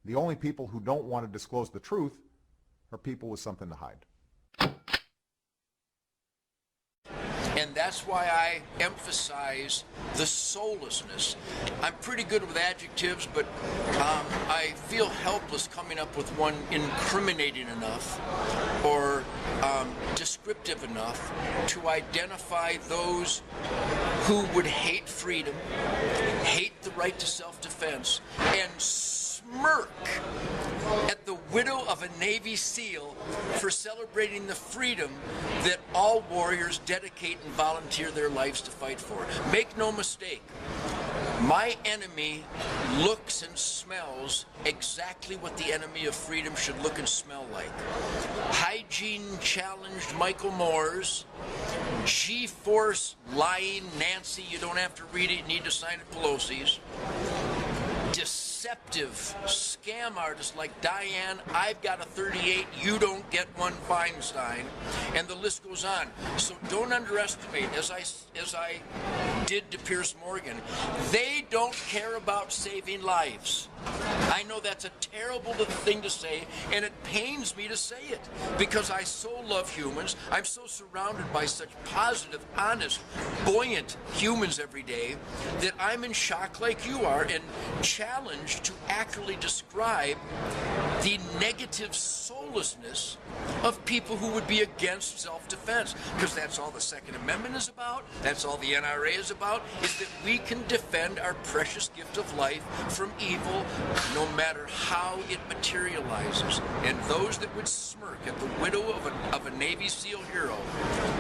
The only people who don't want to disclose the truth are people with something to hide. And that's why I emphasize the soullessness. I'm pretty good with adjectives, but I feel helpless coming up with one incriminating enough or descriptive enough to identify those who would hate freedom, hate the right to self-defense, and smirk at the widow of a Navy SEAL for celebrating the freedom that all warriors dedicate and volunteer their lives to fight for. Make no mistake, my enemy looks and smells exactly what the enemy of freedom should look and smell like. Hygiene-challenged Michael Moores, G-force lying Nancy, you don't have to read it, you need to sign it, Pelosi's, deceptive scam artists like Diane, I've got a 38, you don't get one, Feinstein, and the list goes on. So don't underestimate, as I did to Pierce Morgan, they don't care about saving lives. I know that's a terrible thing to say, and it pains me to say it, because I so love humans. I'm so surrounded by such positive, honest, buoyant humans every day that I'm in shock like you are and challenged to accurately describe the negative soullessness of people who would be against self-defense, because that's all the Second Amendment is about, that's all the NRA is about, is that we can defend our precious gift of life from evil no matter how it materializes. And those that would smirk at the widow of a Navy SEAL hero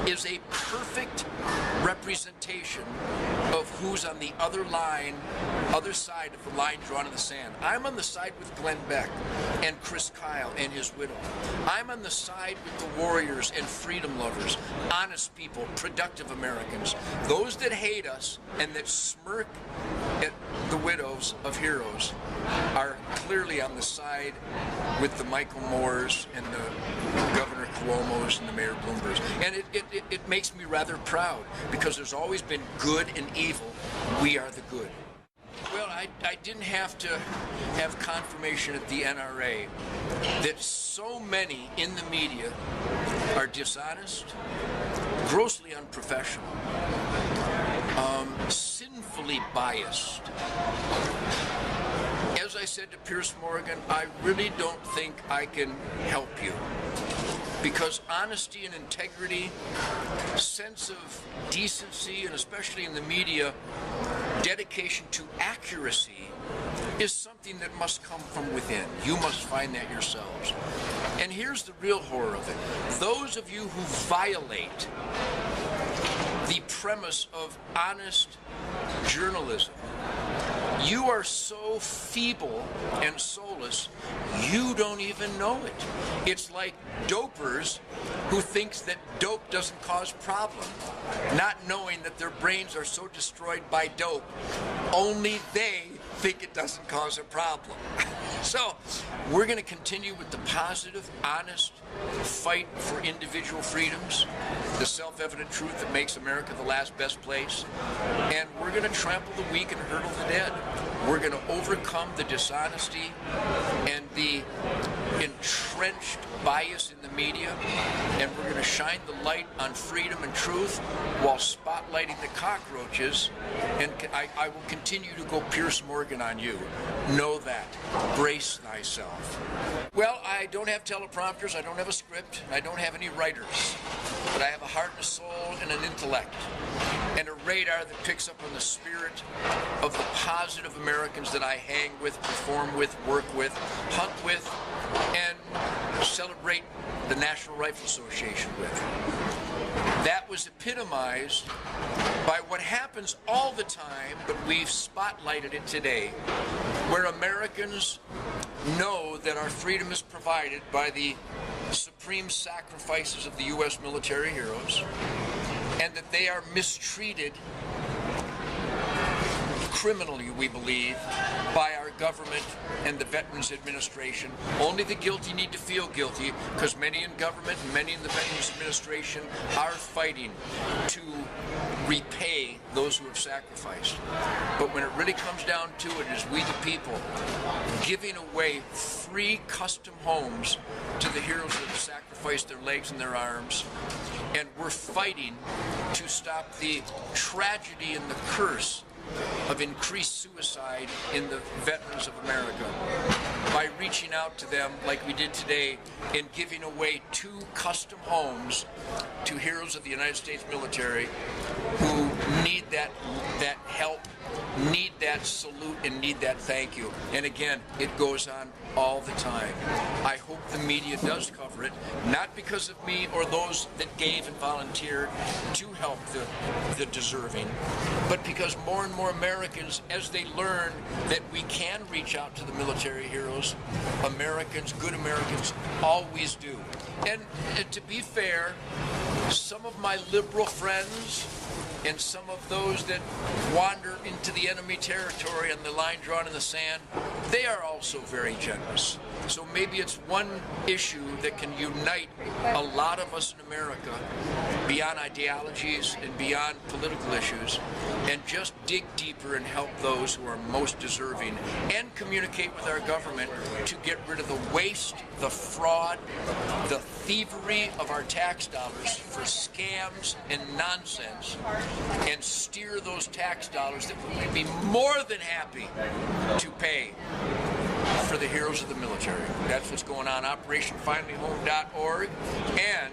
is a perfect representation of who's on the other side of the line drawn in the sand. I'm on the side with Glenn Beck and Chris Kyle and his widow. I'm on the side with the warriors and freedom lovers, honest people, productive Americans. Those that hate us and that smirk at the widows of heroes are clearly on the side with the Michael Moores and the Governor Cuomos and the Mayor Bloombergs. And it makes me rather proud, because there's always been good and evil. We are the good. Well, I didn't have to have confirmation at the NRA that so many in the media are dishonest, grossly unprofessional, sinfully biased. As I said to Pierce Morgan, I really don't think I can help you, because honesty and integrity, sense of decency, and especially in the media, dedication to accuracy is something that must come from within. You must find that yourselves. And here's the real horror of it. Those of you who violate the premise of honest journalism, you are so feeble and soulless, you don't even know it. It's like dopers who thinks that dope doesn't cause problem, not knowing that their brains are so destroyed by dope, only they think it doesn't cause a problem. So we're going to continue with the positive, honest fight for individual freedoms, the self-evident truth that makes America the last best place, and we're going to trample the weak and hurdle the dead. We're going to overcome the dishonesty and the entrenched bias in the media, and we're going to shine the light on freedom and truth while spotlighting the cockroaches, and I will continue to go Pierce Morgan on you. Know that. Brace thyself. Well, I don't have teleprompters, I don't have a script, I don't have any writers, but I have a heart and a soul and an intellect, and a radar that picks up on the spirit of the positive Americans that I hang with, perform with, work with, hunt with, and celebrate the National Rifle Association with. That was epitomized by what happens all the time, but we've spotlighted it today, where Americans know that our freedom is provided by the supreme sacrifices of the U.S. military heroes, and that they are mistreated criminally, we believe, by our government and the Veterans Administration. Only the guilty need to feel guilty, because many in government and many in the Veterans Administration are fighting to repay those who have sacrificed. But when it really comes down to it, is we the people giving away free custom homes to the heroes that have sacrificed their legs and their arms. And we're fighting to stop the tragedy and the curse of increased suicide in the veterans of America by reaching out to them like we did today and giving away 2 custom homes to heroes of the United States military who need that help, need that salute, and need that thank you. And again, it goes on all the time. I hope the media does cover it, not because of me or those that gave and volunteered to help the deserving, but because more and more Americans, as they learn that we can reach out to the military heroes, Americans, good Americans, always do. And to be fair, some of my liberal friends and some of those that wander into the enemy territory and the line drawn in the sand, they are also very generous. So maybe it's one issue that can unite a lot of us in America beyond ideologies and beyond political issues, and just dig deeper and help those who are most deserving, and communicate with our government to get rid of the waste, the fraud, the thievery of our tax dollars for scams and nonsense, and steer those tax dollars that we would be more than happy to pay for the heroes of the military. That's what's going on. OperationFinallyHome.org and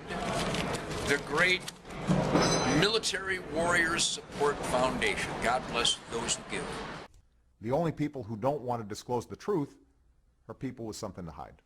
the great Military Warriors Support Foundation. God bless those who give. The only people who don't want to disclose the truth are people with something to hide.